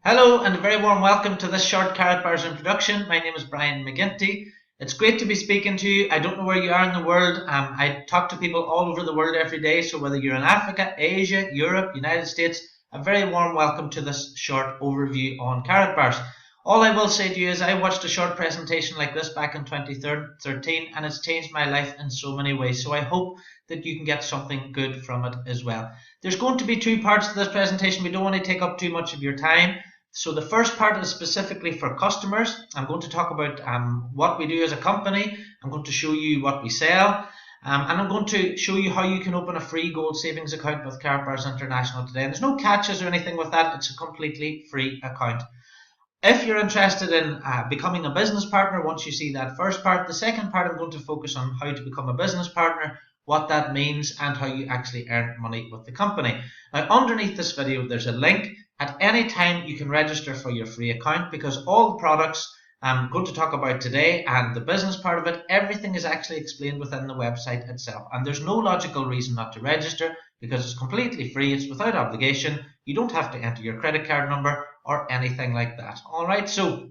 Hello and a very warm welcome to this short Karatbars introduction. My name is Brian McGinty. It's great to be speaking to you. I don't know where you are in the world. I talk to people all over the world every day, so whether you're in Africa, Asia, Europe, United States, a very warm welcome to this short overview on Karatbars. All I will say to you is I watched a short presentation like this back in 2013 and it's changed my life in so many ways. So I hope that you can get something good from it as well. There's going to be two parts to this presentation. We don't want to take up too much of your time. So the first part is specifically for customers. I'm going to talk about what we do as a company. I'm going to show you what we sell. And I'm going to show you how you can open a free gold savings account with Karatbars International today. And there's no catches or anything with that. It's a completely free account. If you're interested in becoming a business partner, once you see that first part, the second part I'm going to focus on how to become a business partner, what that means, and how you actually earn money with the company. Now, underneath this video, there's a link. At any time, you can register for your free account because all the products I'm going to talk about today and the business part of it, everything is actually explained within the website itself. And there's no logical reason not to register because it's completely free. It's without obligation. You don't have to enter your credit card number or anything like that. All right, so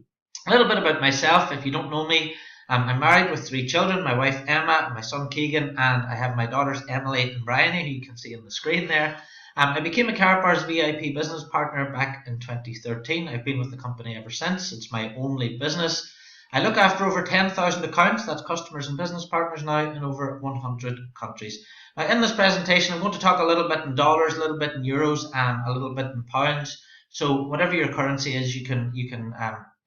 a little bit about myself. If you don't know me, I'm married with 3 children, my wife Emma, my son Keegan, and I have my daughters Emily and Bryony, who you can see on the screen there. I became a Karatbars VIP business partner back in 2013. I've been with the company ever since. It's my only business. I look after over 10,000 accounts, that's customers and business partners now, in over 100 countries. Now, in this presentation, I'm going to talk a little bit in dollars, a little bit in euros, and a little bit in pounds. So whatever your currency is, you can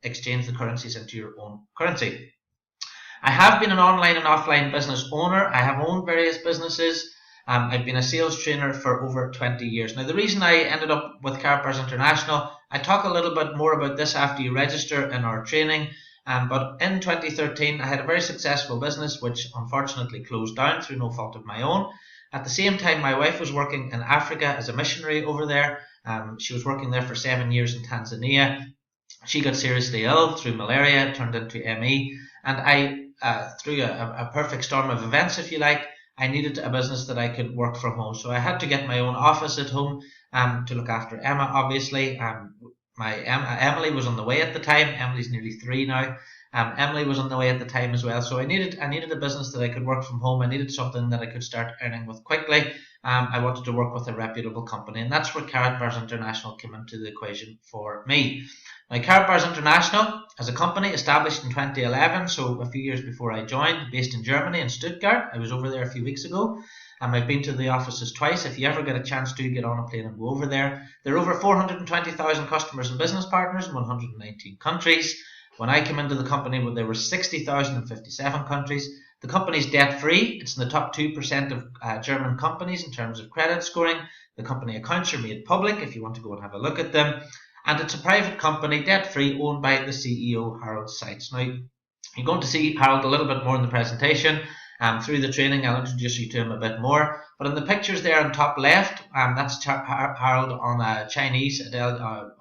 exchange the currencies into your own currency. I have been an online and offline business owner. I have owned various businesses. I've been a sales trainer for over 20 years. Now, the reason I ended up with Karatbars International, I talk a little bit more about this after you register in our training. But in 2013, I had a very successful business, which unfortunately closed down through no fault of my own. At the same time, my wife was working in Africa as a missionary over there. She was working there for 7 years in Tanzania. She got seriously ill through malaria, turned into ME. And I, through a perfect storm of events, if you like, I needed a business that I could work from home. So I had to get my own office at home to look after Emma, obviously. Emily was on the way at the time. Emily's nearly 3 now. Emily was on the way at the time as well. So I needed a business that I could work from home. I needed something that I could start earning with quickly. I wanted to work with a reputable company, and that's where Karatbars International came into the equation for me. Now, Karatbars International, as a company, established in 2011, so a few years before I joined, based in Germany, in Stuttgart. I was over there a few weeks ago. I've been to the offices twice. If you ever get a chance to, get on a plane and go over there. There are over 420,000 customers and business partners in 119 countries. When I came into the company, there were 60,000 in 57 countries. The company's debt-free. It's in the top 2% of German companies in terms of credit scoring. The company accounts are made public if you want to go and have a look at them. And it's a private company, debt-free, owned by the CEO, Harold Seitz. Now, you're going to see Harold a little bit more in the presentation. Through the training, I'll introduce you to him a bit more. But in the pictures there on top left, that's Harold on a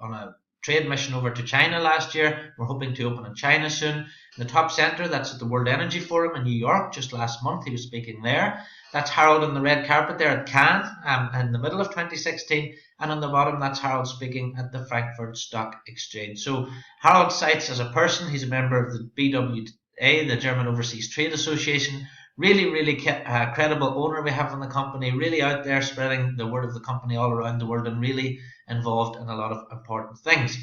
on a trade mission over to China last year. We're hoping to open in China soon. In the top center, that's at the World Energy Forum in New York just last month. He was speaking there. That's Harold on the red carpet there at Cannes in the middle of 2016. And on the bottom, that's Harold speaking at the Frankfurt Stock Exchange. So Harold Seitz as a person, he's a member of the BWA, the German Overseas Trade Association. Really credible owner we have in the company, really out there spreading the word of the company all around the world and really involved in a lot of important things.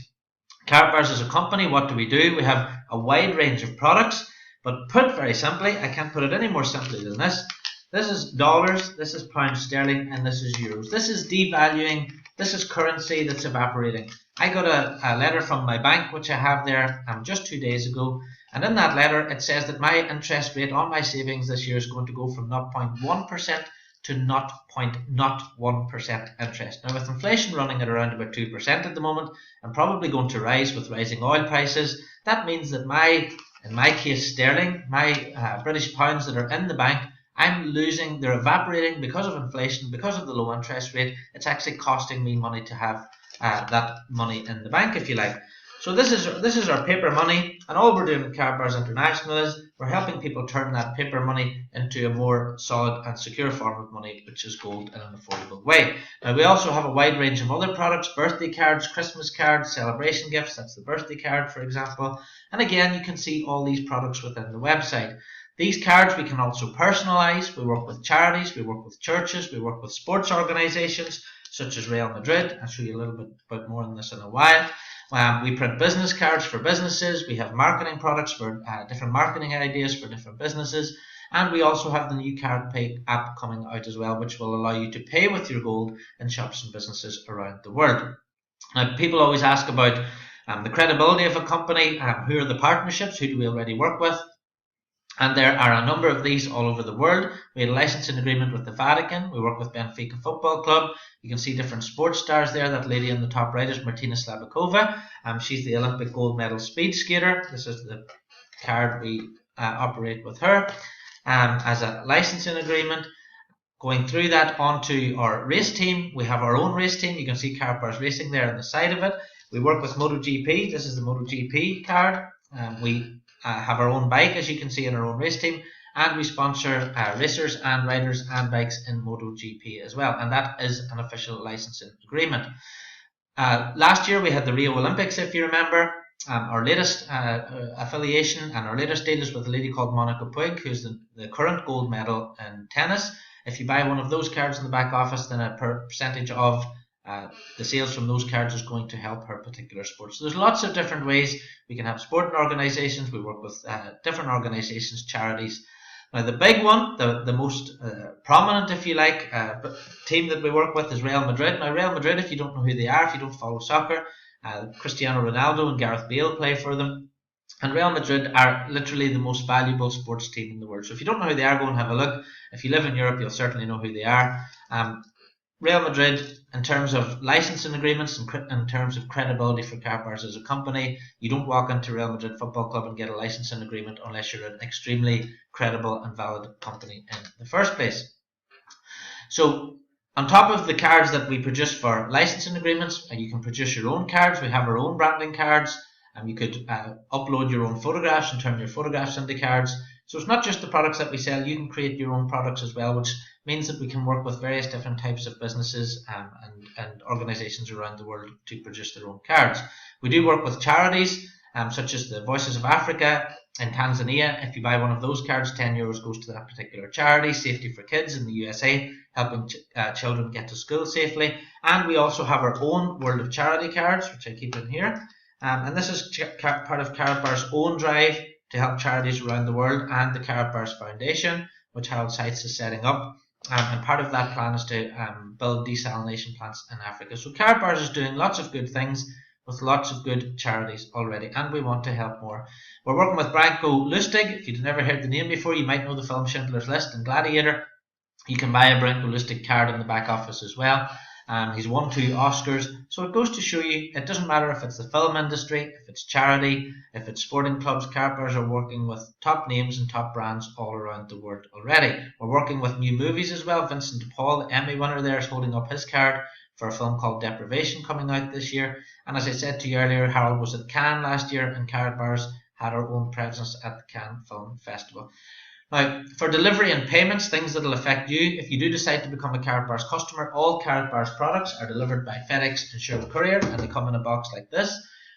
Karatbars as a company, what do? We have a wide range of products, but put very simply, I can't put it any more simply than this. This is dollars, this is pounds sterling, and this is euros. This is devaluing, this is currency that's evaporating. I got a letter from my bank, which I have there just 2 days ago, and in that letter it says that my interest rate on my savings this year is going to go from 0.1% to 0.01% interest. Now, with inflation running at around about 2% at the moment, and probably going to rise with rising oil prices, that means that in my case sterling, my British pounds that are in the bank, I'm losing, they're evaporating because of inflation, because of the low interest rate. It's actually costing me money to have that money in the bank, if you like. So this is our paper money, and all we're doing at Karatbars International is we're helping people turn that paper money into a more solid and secure form of money, which is gold in an affordable way. Now we also have a wide range of other products: birthday cards, Christmas cards, celebration gifts. That's the birthday card, for example. And again, you can see all these products within the website. These cards we can also personalize. We work with charities, we work with churches, we work with sports organizations such as Real Madrid. I'll show you a little bit more on this in a while. We print business cards for businesses. We have marketing products for different marketing ideas for different businesses. And we also have the new CaratPay app coming out as well, which will allow you to pay with your gold in shops and businesses around the world. Now, people always ask about the credibility of a company. Who are the partnerships? Who do we already work with? And there are a number of these all over the world. We had a licensing agreement with the Vatican. We work with Benfica Football Club. You can see different sports stars there. That lady in the top right is Martina Slabakova. She's the Olympic gold medal speed skater. This is the card we operate with her as a licensing agreement. Going through that onto our race team, we have our own race team. You can see Karatbars Racing there on the side of it. We work with MotoGP. This is the MotoGP card. We have our own bike, as you can see, in our own race team, and we sponsor racers and riders and bikes in MotoGP as well, and that is an official licensing agreement. Last year we had the Rio Olympics, if you remember. Our latest affiliation and our latest deal is with a lady called Monica Puig, who's the current gold medal in tennis. If you buy one of those cards in the back office, then a percentage of the sales from those cards is going to help her particular sport. So there's lots of different ways. We can have sporting organizations. We work with different organizations, charities. Now the big one, the most prominent, if you like, team that we work with is Real Madrid. Now Real Madrid, if you don't know who they are, if you don't follow soccer, Cristiano Ronaldo and Gareth Bale play for them. And Real Madrid are literally the most valuable sports team in the world. So if you don't know who they are, go and have a look. If you live in Europe, you'll certainly know who they are. Real Madrid, in terms of licensing agreements and in terms of credibility for Karatbars as a company, you don't walk into Real Madrid Football Club and get a licensing agreement unless you're an extremely credible and valid company in the first place. So on top of the cards that we produce for licensing agreements, you can produce your own cards. We have our own branding cards, and you could upload your own photographs and turn your photographs into cards. So it's not just the products that we sell, you can create your own products as well, which means that we can work with various different types of businesses and organizations around the world to produce their own cards. We do work with charities such as the Voices of Africa in Tanzania. If you buy one of those cards, €10 goes to that particular charity. Safety for Kids in the USA, helping children get to school safely. And we also have our own World of Charity cards, which I keep in here. And this is part of Karatbars' own drive to help charities around the world, and the Karatbars Foundation, which Harold Seitz is setting up. And part of that plan is to build desalination plants in Africa. So Karatbars is doing lots of good things with lots of good charities already, and we want to help more. We're working with Branko Lustig. If you've never heard the name before, you might know the film Schindler's List and Gladiator. You can buy a Branko Lustig card in the back office as well. He's won 2 Oscars, so it goes to show you it doesn't matter if it's the film industry, if it's charity, if it's sporting clubs. Karatbars are working with top names and top brands all around the world already. We're working with new movies as well. Vincent de Paul, the Emmy winner there, is holding up his card for a film called Deprivation coming out this year. And as I said to you earlier, Harold was at Cannes last year, and Karatbars had our own presence at the Cannes Film Festival. Now, for delivery and payments, things that will affect you, if you do decide to become a Karatbars customer, all Karatbars products are delivered by FedEx Insured Courier, and they come in a box like this.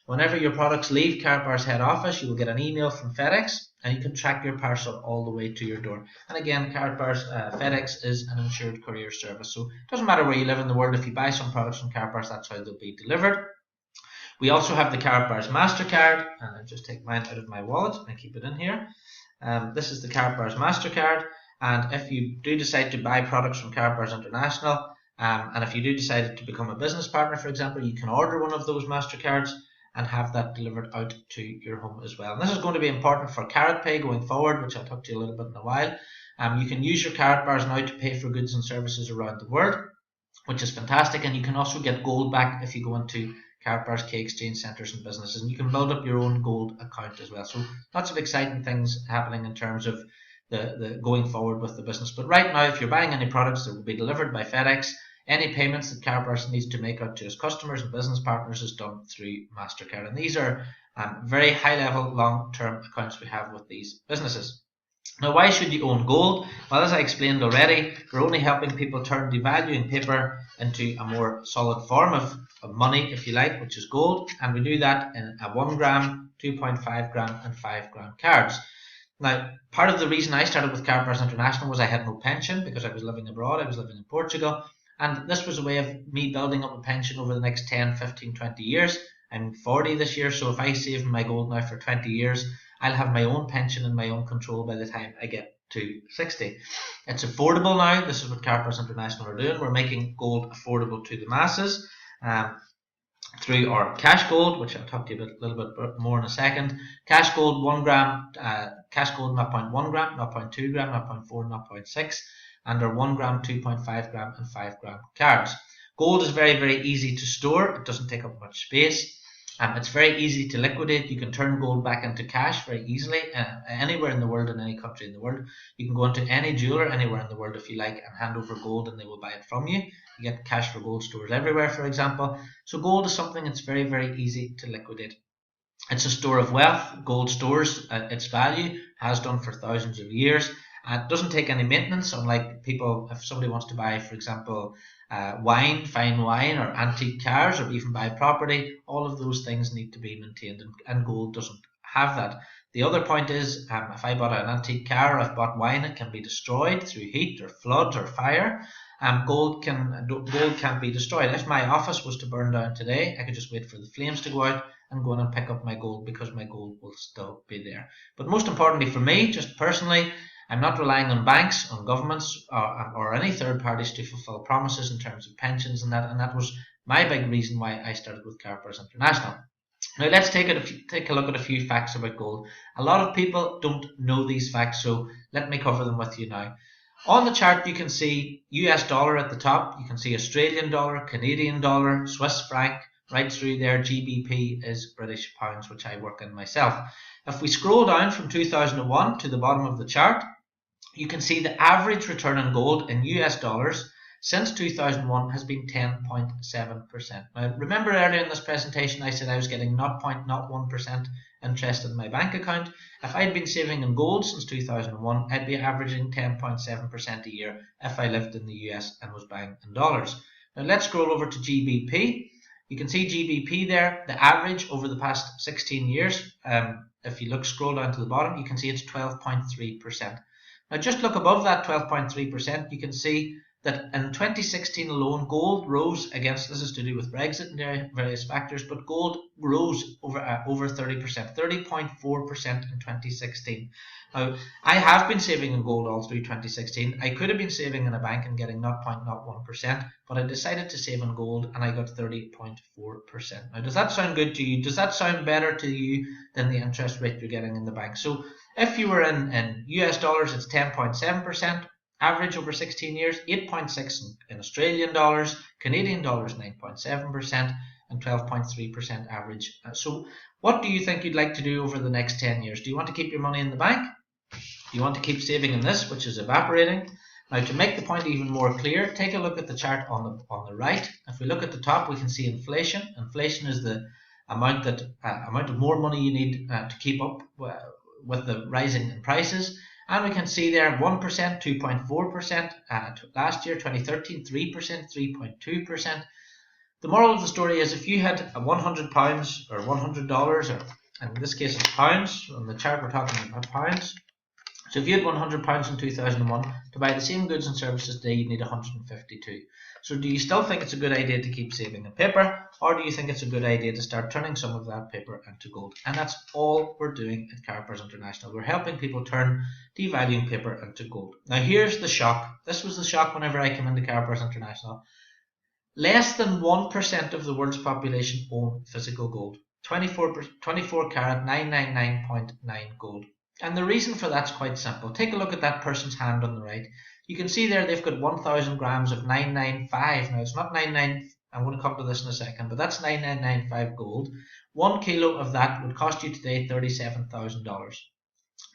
Whenever your products leave Karatbars head office, you will get an email from FedEx, and you can track your parcel all the way to your door. And again, Karatbars FedEx is an insured courier service, so it doesn't matter where you live in the world. If you buy some products from Karatbars, that's how they'll be delivered. We also have the Karatbars MasterCard, and I'll just take mine out of my wallet and keep it in here. This is the Karatbars MasterCard, and if you do decide to buy products from Karatbars International, and if you do decide to become a business partner, for example, you can order one of those MasterCards and have that delivered out to your home as well. And this is going to be important for CaratPay going forward, which I'll talk to you a little bit in a while. You can use your Karatbars now to pay for goods and services around the world, which is fantastic, and you can also get gold back if you go into Karatbars key exchange centres and businesses, and you can build up your own gold account as well. So lots of exciting things happening in terms of the going forward with the business. But right now, if you're buying any products that will be delivered by FedEx, Any payments that Karatbars needs to make out to its customers and business partners is done through MasterCard. And these are very high level long-term accounts we have with these businesses. Now, why should you own gold? Well, as I explained already, we're only helping people turn devaluing paper into a more solid form of money, if you like, which is gold. And we do that in a 1 gram, 2.5 gram and 5 gram cards. Now, part of the reason I started with Karatbars International was I had no pension because I was living abroad. I was living in Portugal. And this was a way of me building up a pension over the next 10, 15, 20 years. I'm 40 this year, so if I save my gold now for 20 years, I'll have my own pension in my own control by the time I get to 60. It's affordable now. This is what Karatbars International are doing. We're making gold affordable to the masses through our cash gold, which I'll talk to you a little bit more in a second. Cash gold 1 gram, cash gold 0.1 gram, 0.2 gram, 0.4, 0.6, and our 1 gram, 2.5 gram and 5 gram cards. Gold is very, very easy to store. It doesn't take up much space. It's very easy to liquidate. You can turn gold back into cash very easily anywhere in the world, in any country in the world. You can go into any jeweler anywhere in the world if you like and hand over gold and they will buy it from you. You get cash for gold stores everywhere, for example. So gold is something that's very, very easy to liquidate. It's a store of wealth. Gold stores its value, has done for thousands of years. It doesn't take any maintenance, unlike people, if somebody wants to buy, for example, wine, fine wine, or antique cars, or even buy property. All of those things need to be maintained, and gold doesn't have that. The other point is, if I bought an antique car or I've bought wine, it can be destroyed through heat or flood or fire. Gold can't be destroyed. If my office was to burn down today, I could just wait for the flames to go out and go in and pick up my gold because my gold will still be there. But most importantly for me, just personally, I'm not relying on banks, on governments, or any third parties to fulfill promises in terms of pensions and that was my big reason why I started with Karatbars International. Now let's take a look at a few facts about gold. A lot of people don't know these facts, so let me cover them with you now. On the chart you can see US dollar at the top, you can see Australian dollar, Canadian dollar, Swiss franc, right through there GBP is British pounds, which I work in myself. If we scroll down from 2001 to the bottom of the chart, you can see the average return on gold in US dollars since 2001 has been 10.7%. Now remember earlier in this presentation I said I was getting 0.01% interest in my bank account. If I'd been saving in gold since 2001, I'd be averaging 10.7% a year if I lived in the US and was buying in dollars. Now let's scroll over to GBP. You can see GBP there, the average over the past 16 years. If you scroll down to the bottom, you can see it's 12.3%. Now just look above that 12.3%, you can see that in 2016 alone, gold rose against, this is to do with Brexit and various factors, but gold rose over 30%, 30.4% in 2016. Now, I have been saving in gold all through 2016. I could have been saving in a bank and getting 0.01%, but I decided to save in gold and I got 30.4%. Now, does that sound good to you? Does that sound better to you than the interest rate you're getting in the bank? So if you were in US dollars, it's 10.7%. Average over 16 years, 8.6 in Australian dollars, Canadian dollars 9.7%, and 12.3% average. So what do you think you'd like to do over the next 10 years? Do you want to keep your money in the bank? Do you want to keep saving in this, which is evaporating? Now to make the point even more clear, take a look at the chart on the right. If we look at the top, we can see inflation. Inflation is the amount of more money you need to keep up with the rising in prices. And we can see there 1%, 2.4%, last year 2013, 3%, 3.2%. The moral of the story is if you had £100 or $100, or in this case it's pounds, on the chart we're talking about pounds. So if you had £100 in 2001, to buy the same goods and services today, you need 152. So do you still think it's a good idea to keep saving in paper, or do you think it's a good idea to start turning some of that paper into gold? And that's all we're doing at Karatbars International. We're helping people turn devaluing paper into gold. Now here's the shock. This was the shock whenever I came into Karatbars International. Less than 1% of the world's population own physical gold. 24 carat 999.9 gold. And the reason for that's quite simple. Take a look at that person's hand on the right. You can see there they've got 1,000 grams of 995. Now it's not 99, I'm going to come to this in a second, but that's 9995 gold. 1 kilo of that would cost you today $37,000.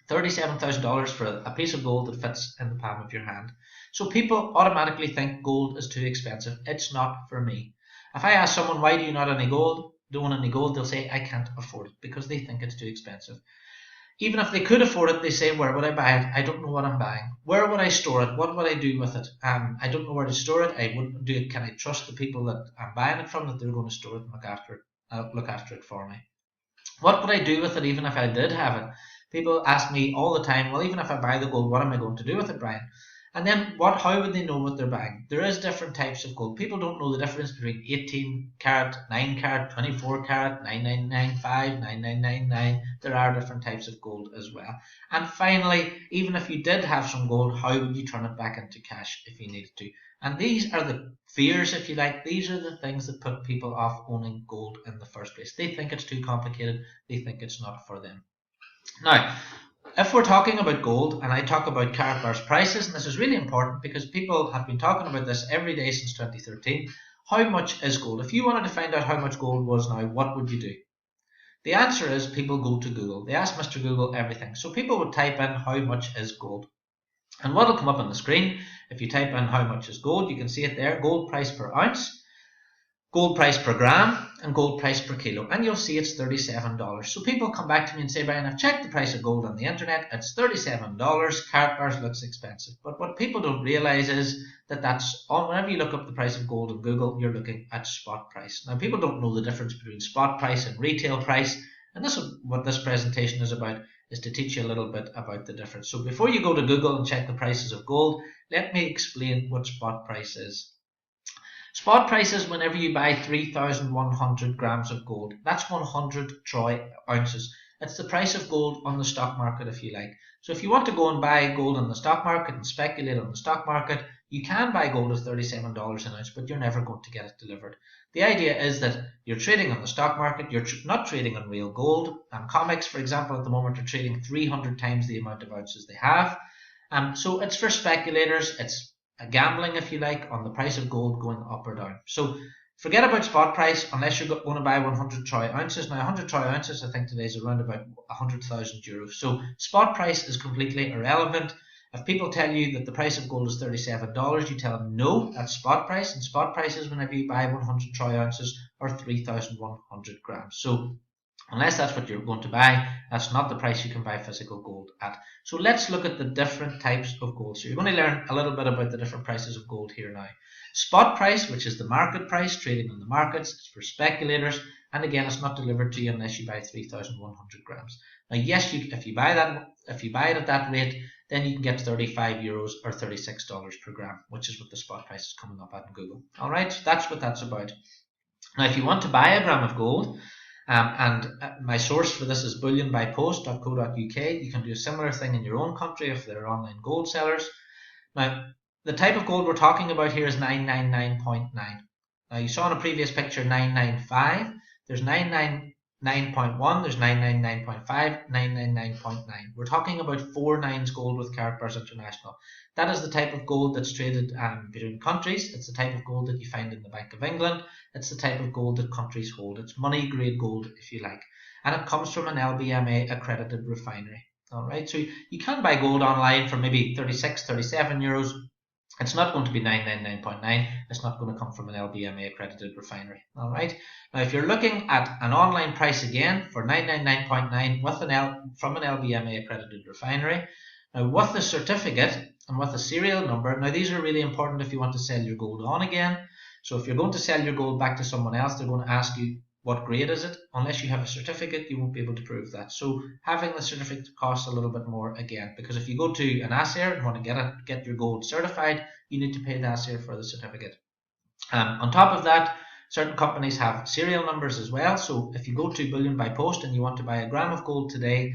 $37,000 for a piece of gold that fits in the palm of your hand. So people automatically think gold is too expensive. It's not for me. If I ask someone, why do you not any gold? Don't want any gold, they'll say, I can't afford it, because they think it's too expensive. Even if they could afford it, they say, where would I buy it? I don't know what I'm buying. Where would I store it? What would I do with it? I don't know where to store it. I wouldn't do it. Can I trust the people that I'm buying it from, that they're going to store it and look after it for me? What would I do with it even if I did have it? People ask me all the time, well, even if I buy the gold, what am I going to do with it, Brian? And then how would they know what they're buying? There is different types of gold. People don't know the difference between 18 karat, 9 karat, 24 karat, 9995, 9999. There are different types of gold as well. And finally, even if you did have some gold, how would you turn it back into cash if you needed to? And these are the fears, if you like. These are the things that put people off owning gold in the first place. They think it's too complicated. They think it's not for them. Now, if we're talking about gold, and I talk about Karatbars prices, and this is really important because people have been talking about this every day since 2013, how much is gold? If you wanted to find out how much gold was now, what would you do? The answer is people go to Google. They ask Mr. Google everything. So people would type in how much is gold. And what will come up on the screen, if you type in how much is gold, you can see it there, gold price per ounce, gold price per gram, and gold price per kilo, and you'll see it's $37. So people come back to me and say, Brian, I've checked the price of gold on the internet, it's $37, Karatbars looks expensive. But what people don't realize is that whenever you look up the price of gold on Google, you're looking at spot price. Now, people don't know the difference between spot price and retail price, and this is what this presentation is about, is to teach you a little bit about the difference. So before you go to Google and check the prices of gold, let me explain what spot price is. Spot price is whenever you buy 3,100 grams of gold. That's 100 troy ounces. It's the price of gold on the stock market, if you like. So if you want to go and buy gold on the stock market and speculate on the stock market, you can buy gold at $37 an ounce, but you're never going to get it delivered. The idea is that you're trading on the stock market, you're not trading on real gold. Comics, for example, at the moment are trading 300 times the amount of ounces they have. So it's for speculators, it's gambling, if you like, on the price of gold going up or down. So forget about spot price unless you're going to buy 100 troy ounces. Now 100 troy ounces I think today is around about 100,000 euros. So spot price is completely irrelevant. If people tell you that the price of gold is $37, you tell them no, that's spot price, and spot price is whenever you buy 100 troy ounces or 3,100 grams. So unless that's what you're going to buy, that's not the price you can buy physical gold at. So let's look at the different types of gold. So you're going to learn a little bit about the different prices of gold here now. Spot price, which is the market price, trading on the markets, it's for speculators, and again, it's not delivered to you unless you buy 3,100 grams. Now, yes, if you buy it at that rate, then you can get 35 euros or $36 per gram, which is what the spot price is coming up at in Google. All right, so that's what that's about. Now, if you want to buy a gram of gold, my source for this is bullionbypost.co.uk. You can do a similar thing in your own country if there are online gold sellers. Now, the type of gold we're talking about here is 999.9. Now, you saw in a previous picture 995. There's 999.1, there's 999.5, 999.9. We're talking about 4 nines gold with Karatbars International. That is the type of gold that's traded between countries. It's the type of gold that you find in the Bank of England. It's the type of gold that countries hold. It's money grade gold, if you like. And it comes from an LBMA accredited refinery. All right, so you can buy gold online for maybe 36, 37 euros. It's not going to be 999.9. It's not going to come from an LBMA accredited refinery. All right. Now, if you're looking at an online price again for 999.9 with from an LBMA accredited refinery, now with the certificate and with the serial number. Now, these are really important if you want to sell your gold on again. So if you're going to sell your gold back to someone else, they're going to ask you, what grade is it? Unless you have a certificate, you won't be able to prove that. So having the certificate costs a little bit more again, because if you go to an assayer and want to get your gold certified, you need to pay the assayer for the certificate. On top of that, certain companies have serial numbers as well. So if you go to Bullion by Post and you want to buy a gram of gold today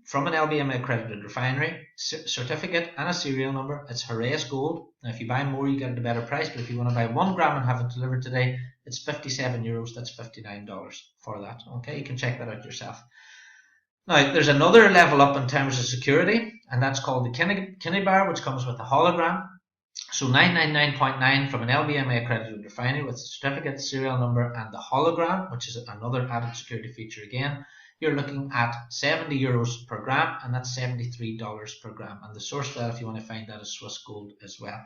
from an LBMA accredited refinery, certificate and a serial number, it's Heraeus gold. Now if you buy more, you get it at a better price, but if you want to buy 1 gram and have it delivered today, it's 57 euros, that's $59 for that. Okay, you can check that out yourself. Now, there's another level up in terms of security, and that's called the Kinney bar, which comes with a hologram. So 999.9 from an LBMA accredited refinery with the certificate, serial number, and the hologram, which is another added security feature again. you're looking at €70 per gram, and that's $73 per gram. And the source for that, if you want to find that, is Swiss Gold as well.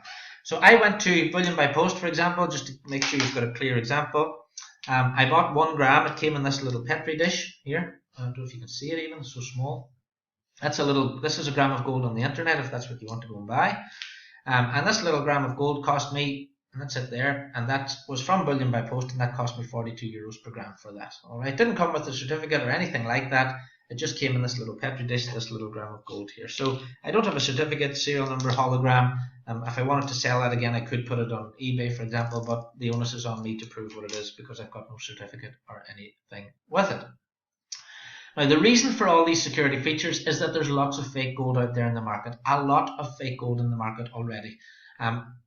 So I went to bullion by post, for example, just to make sure you've got a clear example. I bought 1 gram. It came in this little Petri dish here. I don't know if you can see it even, it's so small. This is a gram of gold on the internet if that's what you want to go and buy. And this little gram of gold cost me, and that's it there, and that was from bullion by post, and that cost me €42 per gram for that. Alright, didn't come with a certificate or anything like that. It just came in this little Petri dish, this little gram of gold here. So I don't have a certificate, serial number, hologram. If I wanted to sell that again, I could put it on eBay, for example, but the onus is on me to prove what it is because I've got no certificate or anything with it. Now, the reason for all these security features is that there's lots of fake gold out there in the market. A lot of fake gold in the market already.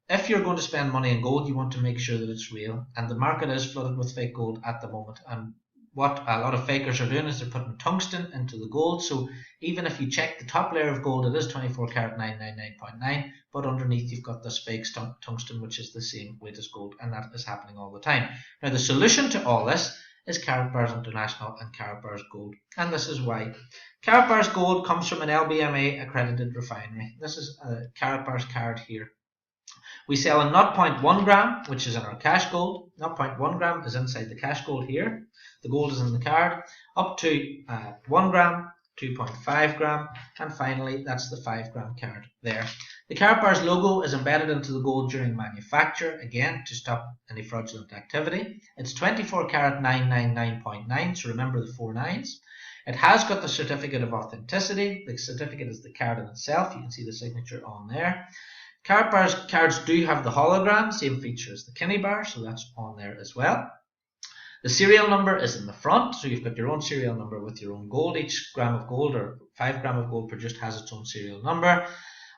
If you're going to spend money on gold, you want to make sure that it's real. And the market is flooded with fake gold at the moment. And what a lot of fakers are doing is they're putting tungsten into the gold. So even if you check the top layer of gold, it is 24 karat 999.9, but underneath you've got this fake tungsten, which is the same weight as gold, and that is happening all the time. Now, the solution to all this is Karatbars International and Karatbars Gold, and this is why. Karatbars Gold comes from an LBMA accredited refinery. This is a Karatbars card here. We sell a 0.1 gram, which is in our cash gold. 0.1 gram is inside the cash gold here. The gold is in the card. Up to 1 gram, 2.5 gram, and finally that's the 5 gram card there. The Karatbars logo is embedded into the gold during manufacture, again to stop any fraudulent activity. It's 24 karat 999.9, so remember the 4 nines. It has got the certificate of authenticity. The certificate is the card in itself. You can see the signature on there. Karatbars cards do have the hologram, same feature as the Kinney bar, so that's on there as well. The serial number is in the front, so you've got your own serial number with your own gold. Each gram of gold or 5 gram of gold produced has its own serial number.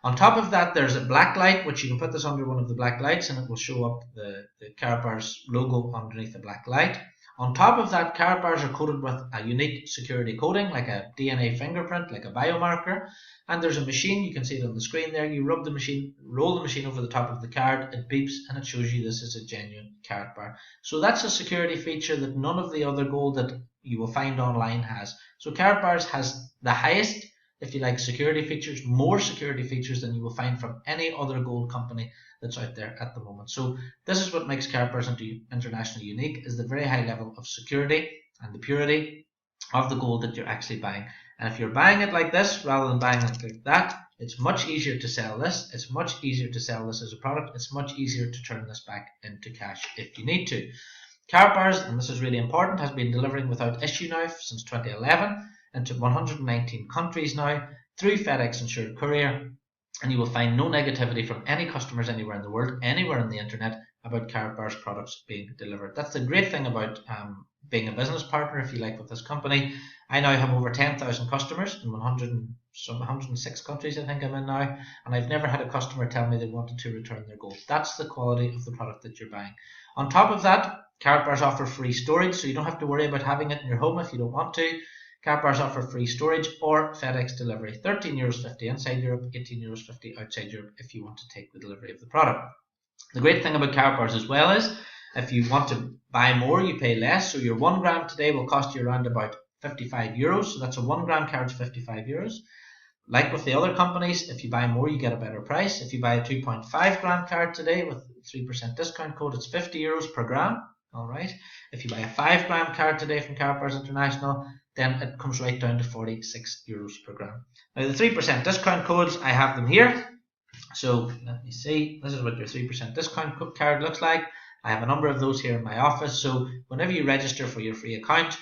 On top of that, there's a black light, which you can put this under one of the black lights and it will show up the Karatbars logo underneath the black light. On top of that, Karatbars are coated with a unique security coating, like a DNA fingerprint, like a biomarker. And there's a machine, you can see it on the screen there. You rub the machine, roll the machine over the top of the card, it beeps, and it shows you this is a genuine Karatbar. So that's a security feature that none of the other gold that you will find online has. So Karatbars has the highest, if you like, security features, more security features than you will find from any other gold company that's out there at the moment. So this is what makes Karatbars International unique, is the very high level of security and the purity of the gold that you're actually buying. And if you're buying it like this rather than buying it like that, it's much easier to sell this. It's much easier to sell this as a product. It's much easier to turn this back into cash if you need to. Karatbars, and this is really important, has been delivering without issue now since 2011 into 119 countries now through FedEx insured courier. And you will find no negativity from any customers anywhere in the world, anywhere on the internet, about Karatbars products being delivered. That's the great thing about being a business partner, if you like, with this company. I now have over 10,000 customers in 106 countries, I think I'm in now, and I've never had a customer tell me they wanted to return their gold. That's the quality of the product that you're buying. On top of that, Karatbars offer free storage, so you don't have to worry about having it in your home if you don't want to. Karatbars offer free storage or FedEx delivery. €13.50 inside Europe, €18.50 outside Europe if you want to take the delivery of the product. The great thing about Karatbars as well is if you want to buy more, you pay less. So your 1 gram today will cost you around about €55. So that's a 1 gram card, €55. Like with the other companies, if you buy more, you get a better price. If you buy a 2.5 gram card today with 3% discount code, it's €50 per gram. All right. If you buy a 5 gram card today from Karatbars International, then it comes right down to €46 per gram. Now the 3% discount codes, I have them here. So let me see, this is what your 3% discount card looks like. I have a number of those here in my office. So whenever you register for your free account,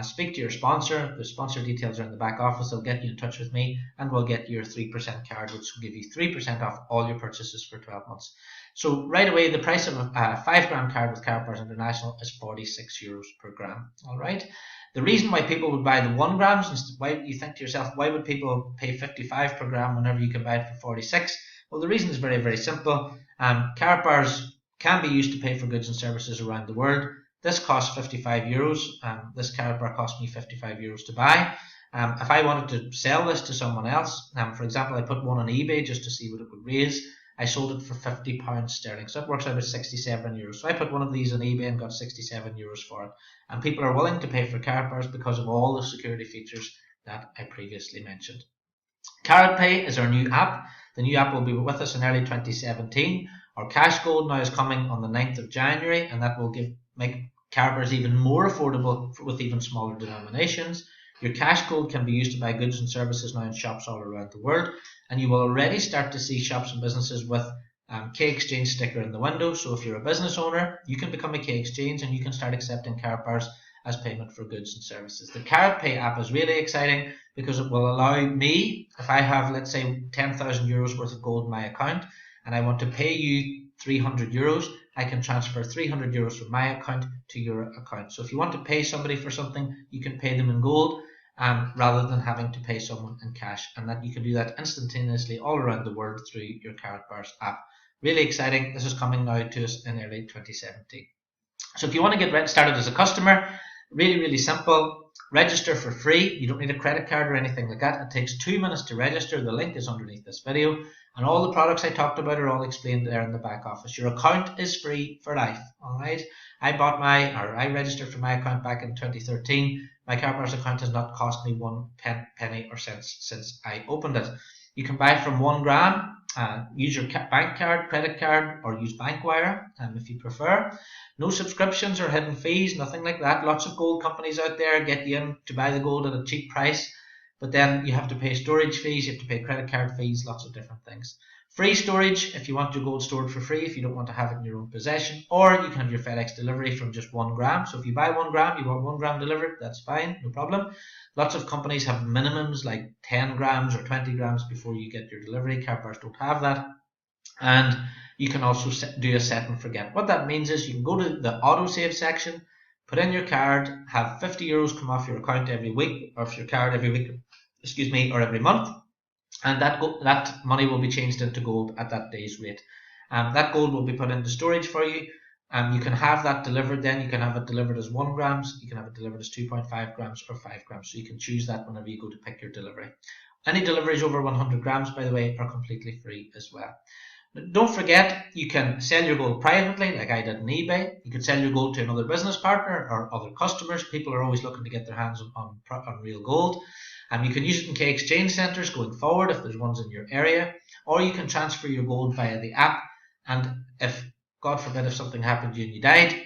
speak to your sponsor. The sponsor details are in the back office. They'll get you in touch with me and we'll get your 3% card, which will give you 3% off all your purchases for 12 months. So right away, the price of a 5 gram card with Karatbars International is €46 per gram. All right. The reason why people would buy the 1 grams, why you think to yourself, why would people pay 55 per gram whenever you can buy it for 46? Well, the reason is very, very simple. Karatbars can be used to pay for goods and services around the world. This costs €55. This Karatbar cost me €55 to buy. If I wanted to sell this to someone else, for example, I put one on eBay just to see what it would raise. I sold it for £50 sterling. So that works out at 67 euros. So I put one of these on eBay and got 67 euros for it. And people are willing to pay for Karatbars because of all the security features that I previously mentioned. Karatpay is our new app. The new app will be with us in early 2017. Our cash gold now is coming on the 9th of January, and that will make Karatbars even more affordable with even smaller denominations. Your cash gold can be used to buy goods and services now in shops all around the world, and you will already start to see shops and businesses with K Exchange sticker in the window. So if you're a business owner, you can become a K Exchange and you can start accepting Karatbars as payment for goods and services. The Karatpay app is really exciting because it will allow me, if I have, let's say, 10,000 euros worth of gold in my account and I want to pay you 300 euros, I can transfer 300 euros from my account to your account. So if you want to pay somebody for something, you can pay them in gold rather than having to pay someone in cash. And that you can do that instantaneously all around the world through your Karatbars app. Really exciting. This is coming now to us in early 2017. So if you want to get started as a customer, really simple. Register for free. You don't need a credit card or anything like that. It takes 2 minutes to register. The link is underneath this video. And all the products I talked about are all explained there in the back office. Your account is free for life. Alright. I registered for my account back in 2013. My Karatbars account has not cost me one penny or cents since I opened it. You can buy from 1 gram. Use your bank card, credit card, or use Bankwire if you prefer. No subscriptions or hidden fees, nothing like that. Lots of gold companies out there get you in to buy the gold at a cheap price, but then you have to pay storage fees, you have to pay credit card fees, lots of different things. Free storage if you want your gold stored for free, if you don't want to have it in your own possession, or you can have your FedEx delivery from just 1 gram. So if you buy 1 gram, you want 1 gram delivered, that's fine, no problem. Lots of companies have minimums like 10 grams or 20 grams before you get your delivery. Karatbars don't have that. And you can also do a set and forget. What that means is you can go to the autosave section, put in your card, have 50 euros come off your account every week, or off your card every week, or every month, and that money will be changed into gold at that day's rate. That gold will be put into storage for you. You can have that delivered then. You can have it delivered as 1 grams, you can have it delivered as 2.5 grams or 5 grams. So you can choose that whenever you go to pick your delivery. Any deliveries over 100 grams, by the way, are completely free as well. Don't forget, you can sell your gold privately, like I did on eBay. You can sell your gold to another business partner or other customers. People are always looking to get their hands on real gold. You can use it in K Exchange centres going forward if there's ones in your area. Or you can transfer your gold via the app. And if, God forbid, if something happened to you and you died,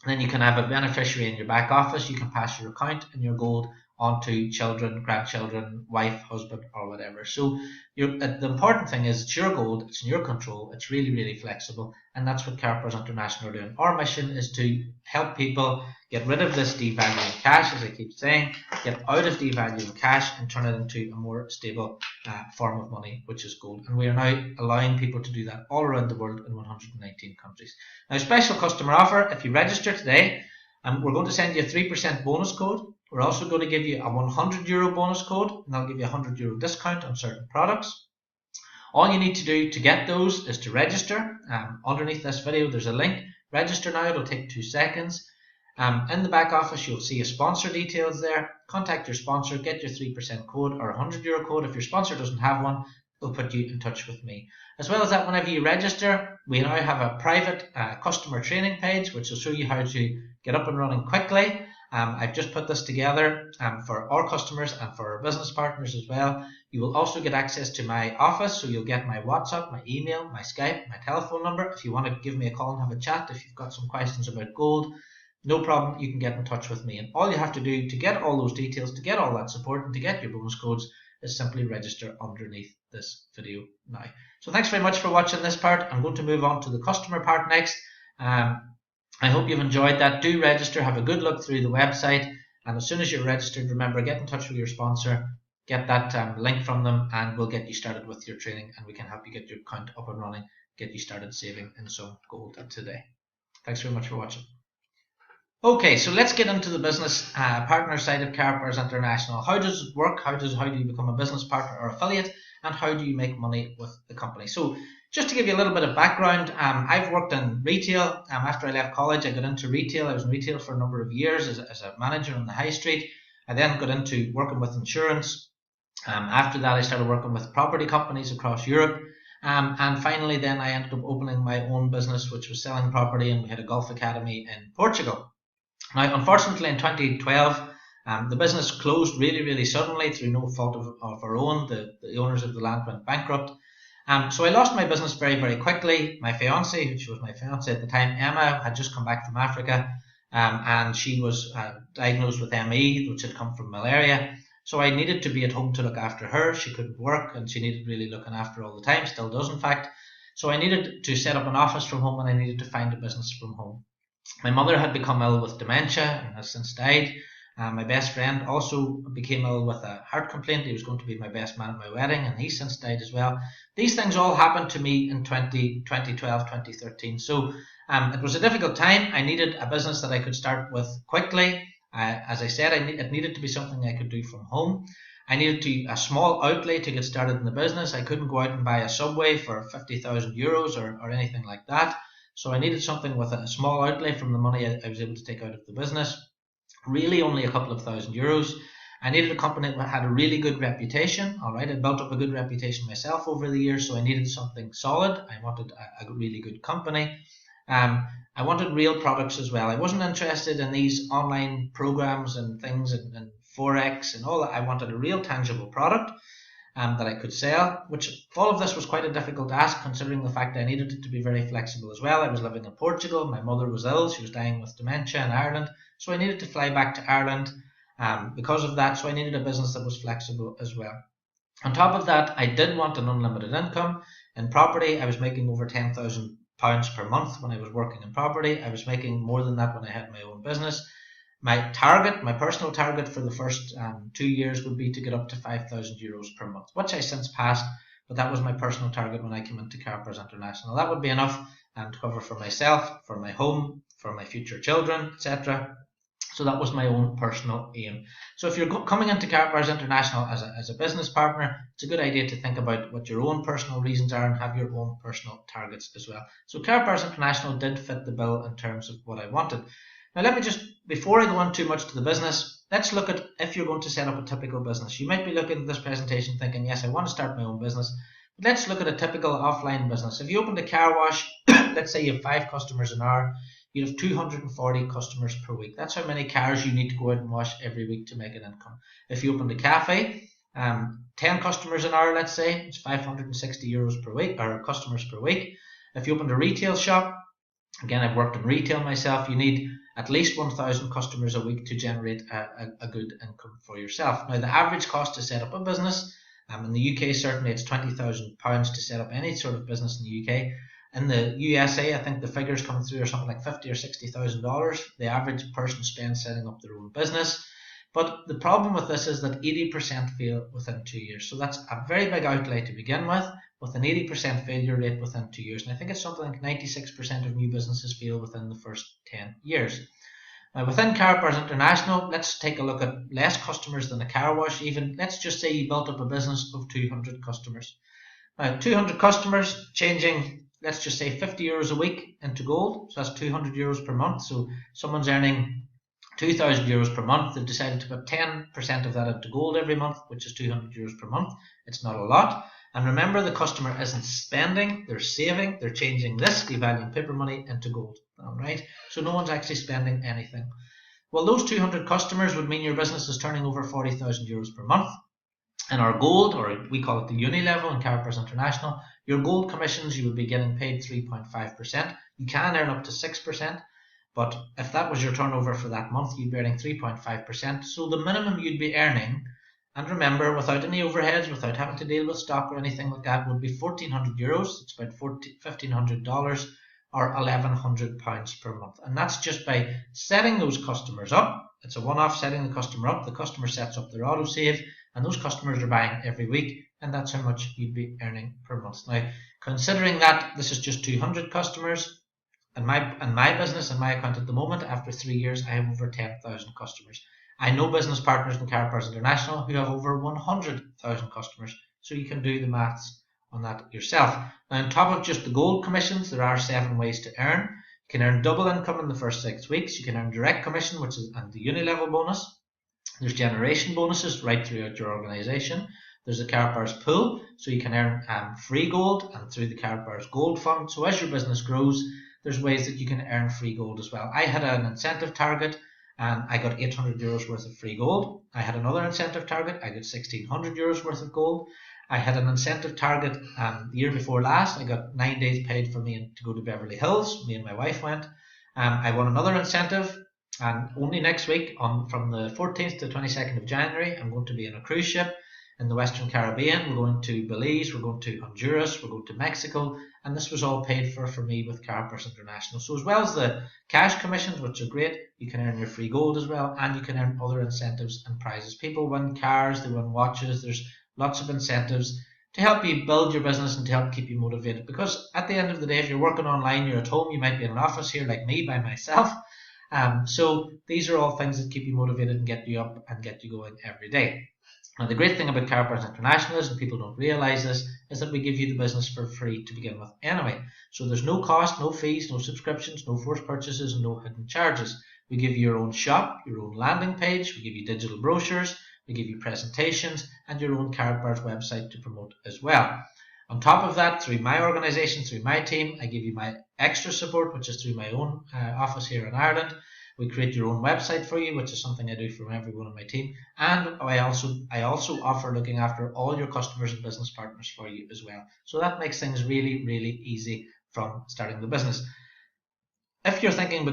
then you can have a beneficiary in your back office. You can pass your account and your gold onto children, grandchildren, wife, husband, or whatever. So the important thing is it's your gold, it's in your control, it's really flexible, and that's what Karatbars International are doing. Our mission is to help people get rid of this devaluing cash, as I keep saying, get out of devaluing cash and turn it into a more stable form of money, which is gold. And we are now allowing people to do that all around the world in 119 countries. Now, special customer offer, if you register today, we're going to send you a 3% bonus code. We're also going to give you a 100 euro bonus code, and that'll give you a 100 euro discount on certain products. All you need to do to get those is to register. Underneath this video, there's a link. Register now, it'll take 2 seconds. In the back office, you'll see a sponsor details there. Contact your sponsor, get your 3% code or 100 euro code. If your sponsor doesn't have one, they'll put you in touch with me. As well as that, whenever you register, we now have a private customer training page, which will show you how to get up and running quickly. I've just put this together for our customers and for our business partners as well. You will also get access to my office, so you'll get my WhatsApp, my email, my Skype, my telephone number. If you want to give me a call and have a chat, if you've got some questions about gold, no problem, you can get in touch with me. And all you have to do to get all those details, to get all that support, and to get your bonus codes is simply register underneath this video now. So thanks very much for watching this part. I'm going to move on to the customer part next. I hope you've enjoyed that. Do register, have a good look through the website, and as soon as you're registered, remember, get in touch with your sponsor, get that link from them, and we'll get you started with your training, and we can help you get your account up and running, get you started saving in some gold today. Thanks very much for watching. Okay, so let's get into the business partner side of Karatbars International. How does it work? How do you become a business partner or affiliate? And how do you make money with the company? So just to give you a little bit of background, I've worked in retail. After I left college, I got into retail. I was in retail for a number of years as a manager on the high street. I then got into working with insurance. After that, I started working with property companies across Europe. And finally, then I ended up opening my own business, which was selling property, and we had a golf academy in Portugal. Now, unfortunately, in 2012, the business closed really, really suddenly through no fault of our own. The owners of the land went bankrupt. So I lost my business very, very quickly. My fiance, which was my fiance at the time, Emma, had just come back from Africa, and she was diagnosed with ME, which had come from malaria. So I needed to be at home to look after her. She couldn't work, and she needed really looking after all the time, still does in fact. So I needed to set up an office from home, and I needed to find a business from home. My mother had become ill with dementia and has since died. My best friend also became ill with a heart complaint. He was going to be my best man at my wedding, and he since died as well. These things all happened to me in 2012, 2013. So it was a difficult time. I needed a business that I could start with quickly. As I said, it needed to be something I could do from home. I needed a small outlay to get started in the business. I couldn't go out and buy a Subway for 50,000 euros or anything like that. So I needed something with a small outlay from the money I was able to take out of the business. Really only a couple of €1,000. I needed a company that had a really good reputation. All right, I built up a good reputation myself over the years, so I needed something solid. I wanted a really good company. I wanted real products as well. I wasn't interested in these online programs and things and Forex and all that. I wanted a real tangible product that I could sell, which all of this was quite a difficult ask considering the fact I needed it to be very flexible as well. I was living in Portugal. My mother was ill. She was dying with dementia in Ireland. So I needed to fly back to Ireland because of that. So I needed a business that was flexible as well. On top of that, I did want an unlimited income. In property, I was making over £10,000 per month when I was working in property. I was making more than that when I had my own business. My personal target for the first 2 years would be to get up to €5,000 per month, which I since passed, but that was my personal target when I came into Karatbars International. That would be enough to cover for myself, for my home, for my future children, etc. So that was my own personal aim. So if you're coming into Karatbars International as a business partner, it's a good idea to think about what your own personal reasons are and have your own personal targets as well. So Karatbars International did fit the bill in terms of what I wanted. Now let me just, before I go on too much to the business, let's look at if you're going to set up a typical business. You might be looking at this presentation thinking, yes, I want to start my own business. But let's look at a typical offline business. If you opened a car wash, let's say you have 5 customers an hour, you'd have 240 customers per week. That's how many cars you need to go out and wash every week to make an income. If you opened a cafe, 10 customers an hour, let's say, it's €560 per week, or customers per week. If you opened a retail shop, again, I've worked in retail myself, you need at least 1,000 customers a week to generate a good income for yourself. Now, the average cost to set up a business, in the UK, certainly it's £20,000 to set up any sort of business in the UK. In the USA, I think the figures coming through are something like $50,000 or $60,000. The average person spends setting up their own business. But the problem with this is that 80% fail within 2 years. So that's a very big outlay to begin with an 80% failure rate within 2 years. And I think it's something like 96% of new businesses fail within the first 10 years. Now, within Karatbars International, let's take a look at less customers than a car wash even. Let's just say you built up a business of 200 customers. Now, 200 customers changing, let's just say €50 a week into gold. So that's €200 per month. So someone's earning €2,000 per month. They've decided to put 10% of that into gold every month, which is €200 per month. It's not a lot. And remember, the customer isn't spending, they're saving, they're changing this devaluing paper money into gold. All right, so no one's actually spending anything. Well, those 200 customers would mean your business is turning over €40,000 per month. And our gold, or we call it the uni level in Karatbars International, your gold commissions, you would be getting paid 3.5%. You can earn up to 6%, but if that was your turnover for that month, you'd be earning 3.5%. So the minimum you'd be earning, and remember, without any overheads, without having to deal with stock or anything like that, would be €1,400. It's about $1,500 or £1,100 per month. And that's just by setting those customers up. It's a one-off setting the customer up. The customer sets up their autosave, and those customers are buying every week, and that's how much you'd be earning per month. Now, considering that this is just 200 customers, in my business, in my account at the moment, after 3 years, I have over 10,000 customers. I know business partners in Karatbars International who have over 100,000 customers, so you can do the maths on that yourself. Now, on top of just the gold commissions, there are 7 ways to earn. You can earn double income in the first 6 weeks. You can earn direct commission, which is and the uni level bonus. There's generation bonuses right throughout your organization. There's a Karatbars pool, so you can earn free gold, and through the Karatbars Gold Fund. So as your business grows, there's ways that you can earn free gold as well. I had an incentive target and I got €800 worth of free gold. I had another incentive target, I got €1,600 worth of gold. I had an incentive target the year before last. I got 9 days paid for me to go to Beverly Hills. Me and my wife went. I won another incentive, and only next week, from the 14th to 22nd of January, I'm going to be on a cruise ship in the Western Caribbean. We're going to Belize, we're going to Honduras, we're going to Mexico, and this was all paid for me with Karatbars International. So as well as the cash commissions, which are great, you can earn your free gold as well, and you can earn other incentives and prizes. People win cars, they win watches, there's lots of incentives to help you build your business and to help keep you motivated. Because at the end of the day, if you're working online, you're at home, you might be in an office here like me by myself. So these are all things that keep you motivated and get you up and get you going every day. Now, the great thing about Karatbars International is, and people don't realize this, is that we give you the business for free to begin with anyway. So there's no cost, no fees, no subscriptions, no forced purchases, and no hidden charges. We give you your own shop, your own landing page, we give you digital brochures, we give you presentations, and your own Karatbars website to promote as well. On top of that, through my organisation, through my team, I give you my extra support, which is through my own office here in Ireland. We create your own website for you, which is something I do for everyone on my team. And I also offer looking after all your customers and business partners for you as well. So that makes things really, really easy from starting the business. If you're thinking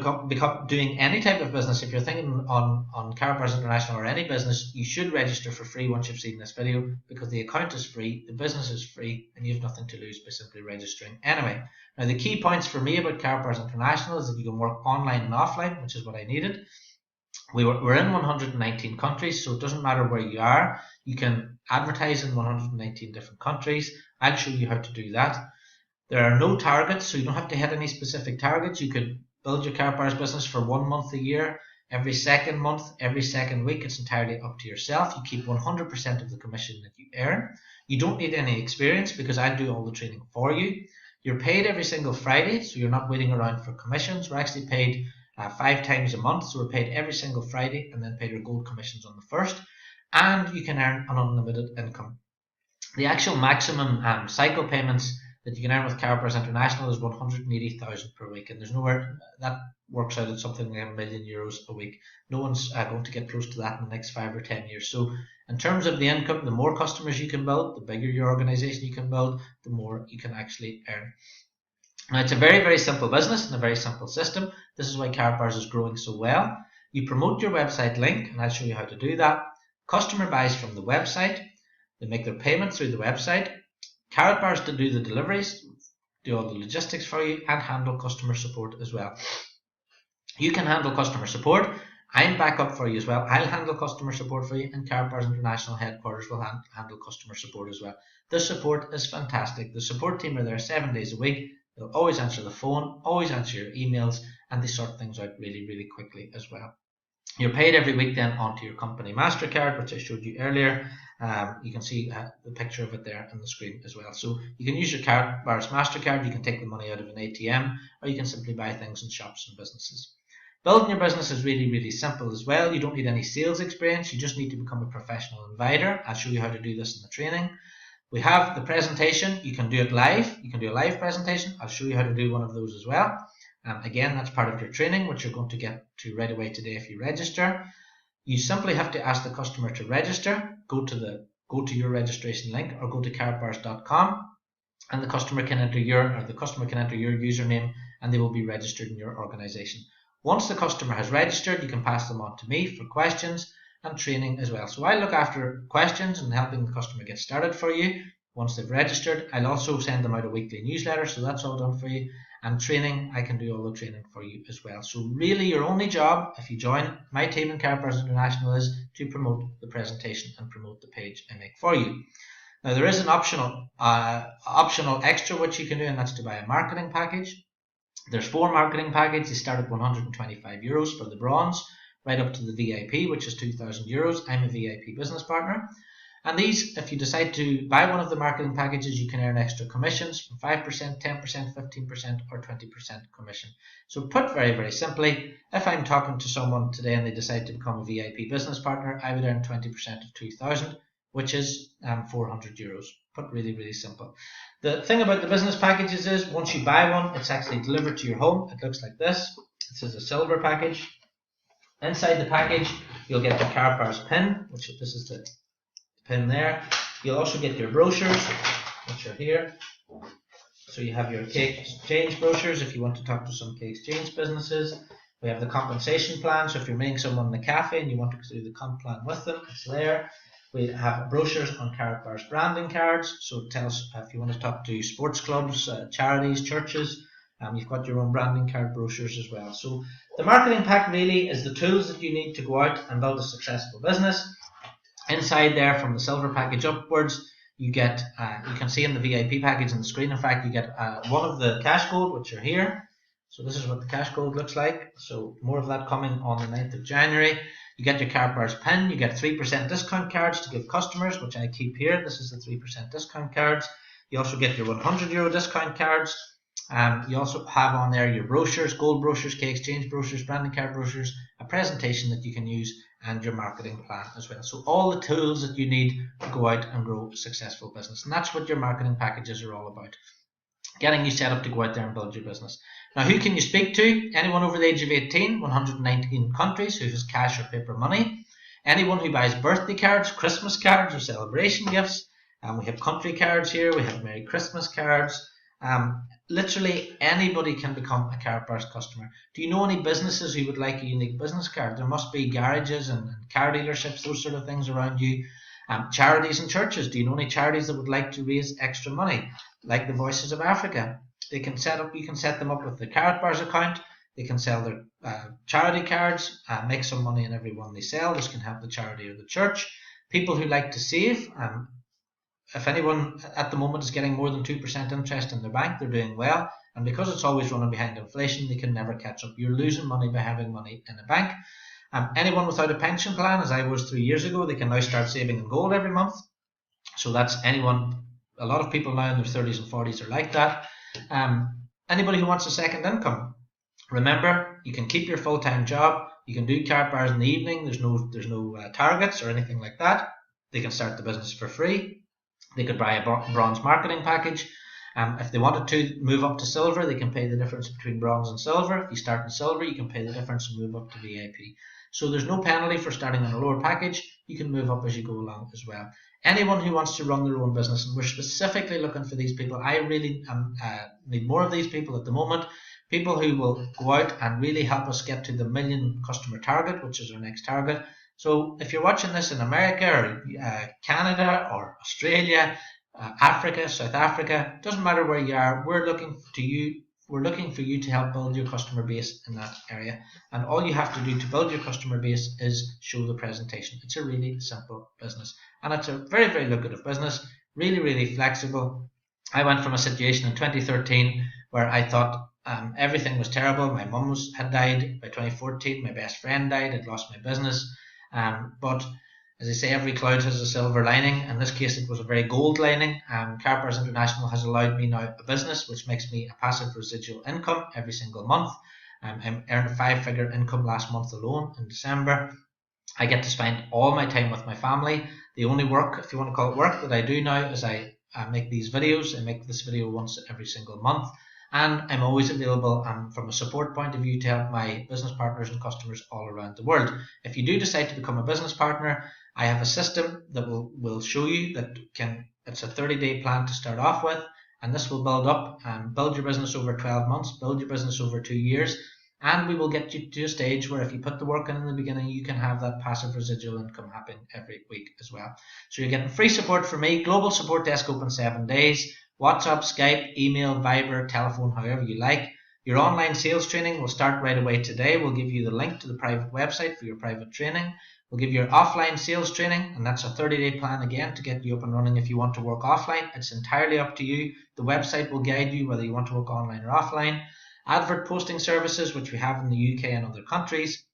doing any type of business, if you're thinking on Karatbars International or any business, you should register for free once you've seen this video, because the account is free, the business is free, and you have nothing to lose by simply registering anyway. Now, the key points for me about Karatbars International is that you can work online and offline, which is what I needed. We're in 119 countries, so it doesn't matter where you are. You can advertise in 119 different countries. I'll show you how to do that. There are no targets, so you don't have to hit any specific targets. You could build your Karatbars business for 1 month a year, every second month, every second week. It's entirely up to yourself. You keep 100% of the commission that you earn. You don't need any experience, because I do all the training for you. You're paid every single Friday, so you're not waiting around for commissions. We're actually paid 5 times a month, so we're paid every single Friday, and then paid our gold commissions on the first. And you can earn an unlimited income. The actual maximum cycle payments that you can earn with Karatbars International is 180,000 per week, and there's nowhere that works out at something like €1 million a week. No one's going to get close to that in the next 5 or 10 years. So in terms of the income, the more customers you can build, the bigger your organization you can build, the more you can actually earn. Now, it's a very, very simple business and a very simple system. This is why Karatbars is growing so well. You promote your website link, and I'll show you how to do that. Customer buys from the website. They make their payment through the website. Karatbars to do the deliveries, do all the logistics for you, and handle customer support as well. You can handle customer support. I'm back up for you as well. I'll handle customer support for you, and Karatbars International headquarters will handle customer support as well. The support is fantastic. The support team are there 7 days a week. They'll always answer the phone, always answer your emails, and they sort things out really, really quickly as well. You're paid every week then onto your company MasterCard, which I showed you earlier. You can see the picture of it there on the screen as well. So you can use your Karatbars MasterCard, you can take the money out of an ATM, or you can simply buy things in shops and businesses. Building your business is really, really simple as well. You don't need any sales experience, you just need to become a professional inviter. I'll show you how to do this in the training. We have the presentation, you can do it live, you can do a live presentation. I'll show you how to do one of those as well. Again, that's part of your training, which you're going to get to right away today if you register. You simply have to ask the customer to register. Go to your registration link, or go to karatbars.com, and the customer can enter your username, and they will be registered in your organization. Once the customer has registered, you can pass them on to me for questions and training as well. So I look after questions and helping the customer get started for you. Once they've registered, I'll also send them out a weekly newsletter, so that's all done for you. And training, I can do all the training for you as well. So really your only job, if you join my team in Karatbars International, is to promote the presentation and promote the page I make for you. Now, there is an optional extra which you can do, and that's to buy a marketing package. There's 4 marketing packages. They start at €125 for the bronze, right up to the VIP, which is €2,000. I'm a VIP business partner. And these, if you decide to buy one of the marketing packages, you can earn extra commissions from 5%, 10%, 15%, or 20% commission. So put very, very simply, if I'm talking to someone today and they decide to become a VIP business partner, I would earn 20% of 2,000. which is €400. Put really simple. The thing about the business packages is once you buy one, it's actually delivered to your home. It looks like this. This is a silver package. Inside the package, you'll get the Karatbars pin, which this is the pin there. You'll also get your brochures, which are here. So you have your cake exchange brochures if you want to talk to some cake exchange businesses. We have the compensation plan, so if you're meeting someone in the cafe and you want to do the comp plan with them, it's there. We have brochures on Karatbars branding cards, so it tells if you want to talk to sports clubs, charities, churches, you've got your own branding card brochures as well. So the marketing pack really is the tools that you need to go out and build a successful business. Inside there, from the silver package upwards, you get, you can see in the VIP package on the screen, in fact, you get one of the cash gold, which are here. So this is what the cash gold looks like. So more of that coming on the 9th of January. You get your Karatbars pin, you get 3% discount cards to give customers, which I keep here. This is the 3% discount cards. You also get your €100 discount cards. You also have on there your brochures, gold brochures, cake exchange brochures, branding card brochures, a presentation that you can use, and your marketing plan as well. So all the tools that you need to go out and grow a successful business. And that's what your marketing packages are all about. Getting you set up to go out there and build your business. Now, who can you speak to? Anyone over the age of 18, 119 countries who has cash or paper money. Anyone who buys birthday cards, Christmas cards, or celebration gifts. We have country cards here. We have Merry Christmas cards. Literally anybody can become a Karatbars customer. Do you know any businesses who would like a unique business card? There must be garages and car dealerships, those sort of things around you. Charities and churches. Do you know any charities that would like to raise extra money, like the Voices of Africa? They can set up. You can set them up with the Karatbars account. They can sell their charity cards, make some money in every one they sell. This can help the charity or the church. People who like to save. If anyone at the moment is getting more than 2% interest in their bank, they're doing well. And because it's always running behind inflation, they can never catch up. You're losing money by having money in a bank. Anyone without a pension plan, as I was 3 years ago, they can now start saving in gold every month. So that's anyone. A lot of people now in their 30s and 40s are like that. Anybody who wants a second income, remember, you can keep your full-time job. You can do Karatbars in the evening. There's no targets or anything like that. They can start the business for free. They could buy a bronze marketing package. If they wanted to move up to silver, they can pay the difference between bronze and silver. If you start in silver, you can pay the difference and move up to VIP. So there's no penalty for starting on a lower package. You can move up as you go along as well. Anyone who wants to run their own business, and we're specifically looking for these people. I really need more of these people at the moment. People who will go out and really help us get to the 1 million customer target, which is our next target. So if you're watching this in America or Canada or Australia, Africa, South Africa, doesn't matter where you are, we're looking for you to help build your customer base in that area. And all you have to do to build your customer base is show the presentation. It's a really simple business. And it's a very lucrative business, really flexible. I went from a situation in 2013 where I thought everything was terrible. My mum had died by 2014. My best friend died. I'd lost my business. But as I say, every cloud has a silver lining. In this case, it was a very gold lining. Karatbars International has allowed me now a business which makes me a passive residual income every single month. I earned a 5-figure income last month alone in December. I get to spend all my time with my family. The only work, if you want to call it work, that I do now is I make these videos. I make this video once every single month. And I'm always available from a support point of view to help my business partners and customers all around the world. If you do decide to become a business partner, I have a system that will show you that it's a 30-day plan to start off with, and this will build up and build your business over 12 months, build your business over 2 years, and we will get you to a stage where if you put the work in the beginning, you can have that passive residual income happen every week as well. So you're getting free support from me, global support desk open 7 days, WhatsApp, Skype, email, Viber, telephone, however you like. Your online sales training will start right away today. We'll give you the link to the private website for your private training. We'll give you your offline sales training, and that's a 30-day plan again to get you up and running if you want to work offline. It's entirely up to you. The website will guide you whether you want to work online or offline. Advert posting services, which we have in the UK and other countries.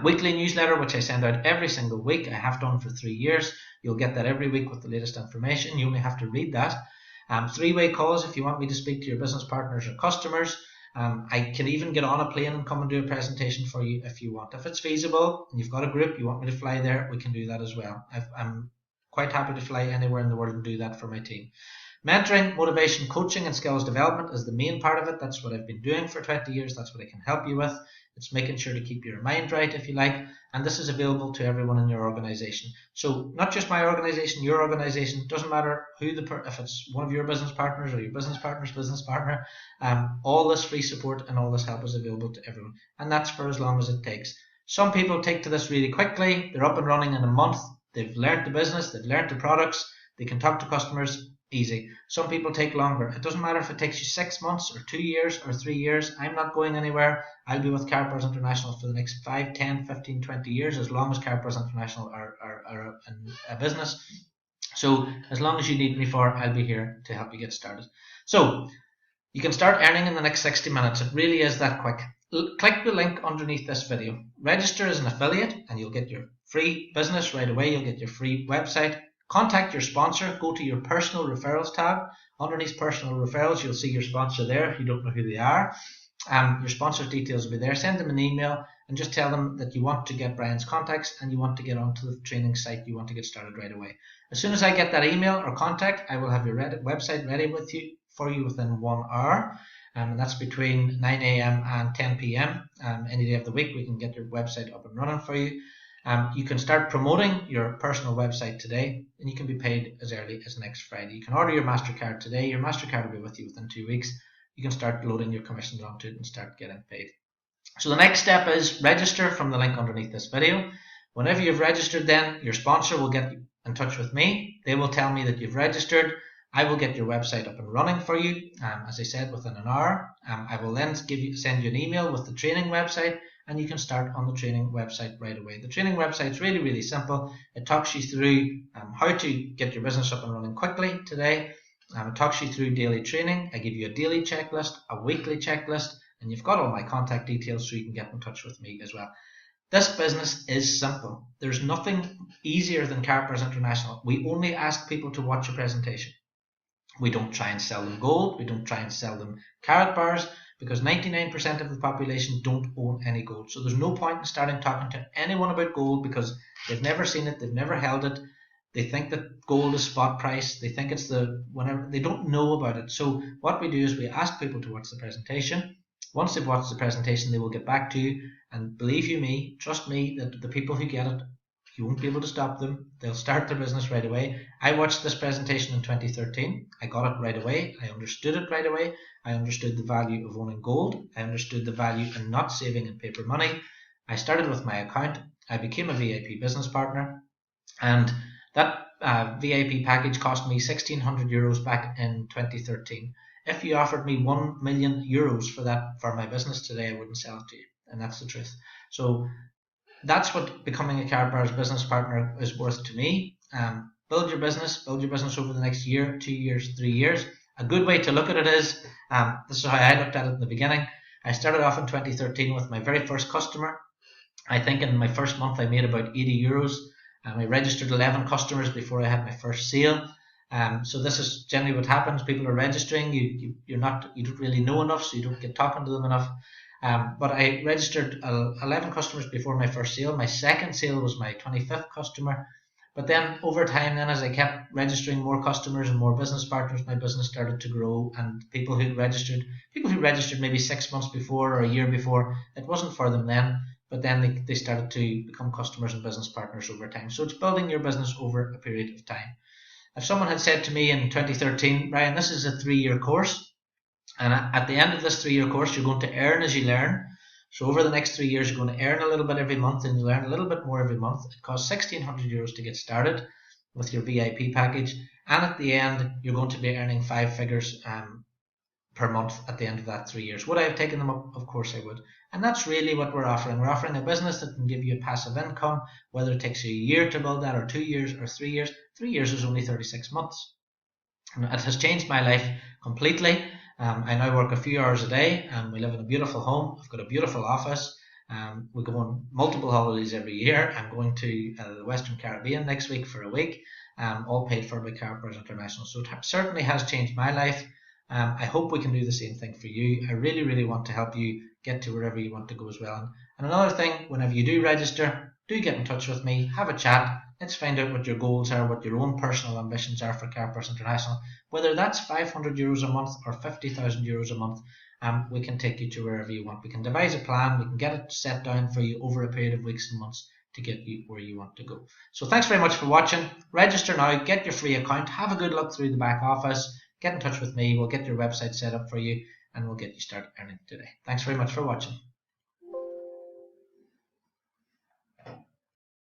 Weekly newsletter, which I send out every single week. I have done for 3 years. You'll get that every week with the latest information. You only have to read that. 3-way calls if you want me to speak to your business partners or customers. I can even get on a plane and come and do a presentation for you if you want. If it's feasible and you've got a group, you want me to fly there, we can do that as well. I'm quite happy to fly anywhere in the world and do that for my team. Mentoring, motivation, coaching and skills development is the main part of it. That's what I've been doing for 20 years. That's what I can help you with. It's making sure to keep your mind right, if you like, and this is available to everyone in your organization. So not just my organization, your organization, doesn't matter who if it's one of your business partners or your business partner's business partner, all this free support and all this help is available to everyone, and that's for as long as it takes. Some people take to this really quickly. They're up and running in a month. They've learned the business, they've learned the products, they can talk to customers. Easy. Some people take longer. It doesn't matter if it takes you 6 months or 2 years or 3 years. I'm not going anywhere. I'll be with Karatbars International for the next 5, 10, 15, 20 years, as long as Karatbars International are a business. So as long as you need me for, I'll be here to help you get started. So you can start earning in the next 60 minutes. It really is that quick. Click the link underneath this video. Register as an affiliate and you'll get your free business right away. You'll get your free website. Contact your sponsor. Go to your personal referrals tab. Underneath personal referrals, you'll see your sponsor there if you don't know who they are. Your sponsor's details will be there. Send them an email and just tell them that you want to get Brian's contacts and you want to get onto the training site. You want to get started right away. As soon as I get that email or contact, I will have your website ready for you within 1 hour. And that's between 9 a.m. and 10 p.m. Any day of the week, we can get your website up and running for you. You can start promoting your personal website today, and you can be paid as early as next Friday. You can order your MasterCard today. Your MasterCard will be with you within 2 weeks. You can start loading your commissions onto it and start getting paid. So the next step is register from the link underneath this video. Whenever you've registered, then your sponsor will get in touch with me. They will tell me that you've registered. I will get your website up and running for you, as I said, within an hour. I will then send you an email with the training website, and you can start on the training website right away. The training website is really, really simple. It talks you through how to get your business up and running quickly today. It talks you through daily training. I give you a daily checklist, a weekly checklist, and you've got all my contact details so you can get in touch with me as well. This business is simple. There's nothing easier than Karatbars International. We only ask people to watch a presentation. We don't try and sell them gold. We don't try and sell them Karatbars, because 99% of the population don't own any gold. So there's no point in starting talking to anyone about gold because they've never seen it, they've never held it. They think that gold is spot price. They think it's they don't know about it. So what we do is we ask people to watch the presentation. Once they've watched the presentation, they will get back to you. And believe you me, trust me, that the people who get it, you won't be able to stop them. They'll start their business right away. I watched this presentation in 2013. I got it right away. I understood it right away. I understood the value of owning gold. I understood the value in not saving in paper money. I started with my account. I became a VIP business partner. And that VIP package cost me 1,600 euros back in 2013. If you offered me 1 million euros for my business today, I wouldn't sell it to you. And that's the truth. So that's what becoming a Karatbars business partner is worth to me. Build your business over the next year, 2 years, 3 years. A good way to look at it is, this is how I looked at it in the beginning. I started off in 2013 with my very first customer. I think in my first month I made about 80 euros. I registered 11 customers before I had my first sale. So this is generally what happens. People are registering. You don't really know enough, so you don't get talking to them enough. But I registered 11 customers before my first sale. My second sale was my 25th customer. But then over time, then as I kept registering more customers and more business partners, my business started to grow. And people who registered maybe 6 months before or a year before, it wasn't for them then. But then they started to become customers and business partners over time. So it's building your business over a period of time. If someone had said to me in 2013, Ryan, this is a 3-year course, and at the end of this 3-year course, you're going to earn as you learn. So over the next 3 years, you're going to earn a little bit every month and you learn a little bit more every month. It costs 1,600 euros to get started with your VIP package. And at the end, you're going to be earning 5 figures per month at the end of that 3 years. Would I have taken them up? Of course I would. And that's really what we're offering. We're offering a business that can give you a passive income, whether it takes you a year to build that or 2 years or 3 years. 3 years is only 36 months. And it has changed my life completely. I now work a few hours a day and we live in a beautiful home. I've got a beautiful office. We go on multiple holidays every year. I'm going to the Western Caribbean next week for a week, all paid for by Karatbars International. So it certainly has changed my life. I hope we can do the same thing for you. I really, really want to help you get to wherever you want to go as well. And another thing, whenever you do register, do get in touch with me, have a chat. Let's find out what your goals are, what your own personal ambitions are for Karatbars International. Whether that's €500 a month or €50,000 a month, we can take you to wherever you want. We can devise a plan, we can get it set down for you over a period of weeks and months to get you where you want to go. So thanks very much for watching. Register now, get your free account, have a good look through the back office, get in touch with me, we'll get your website set up for you, and we'll get you started earning today. Thanks very much for watching.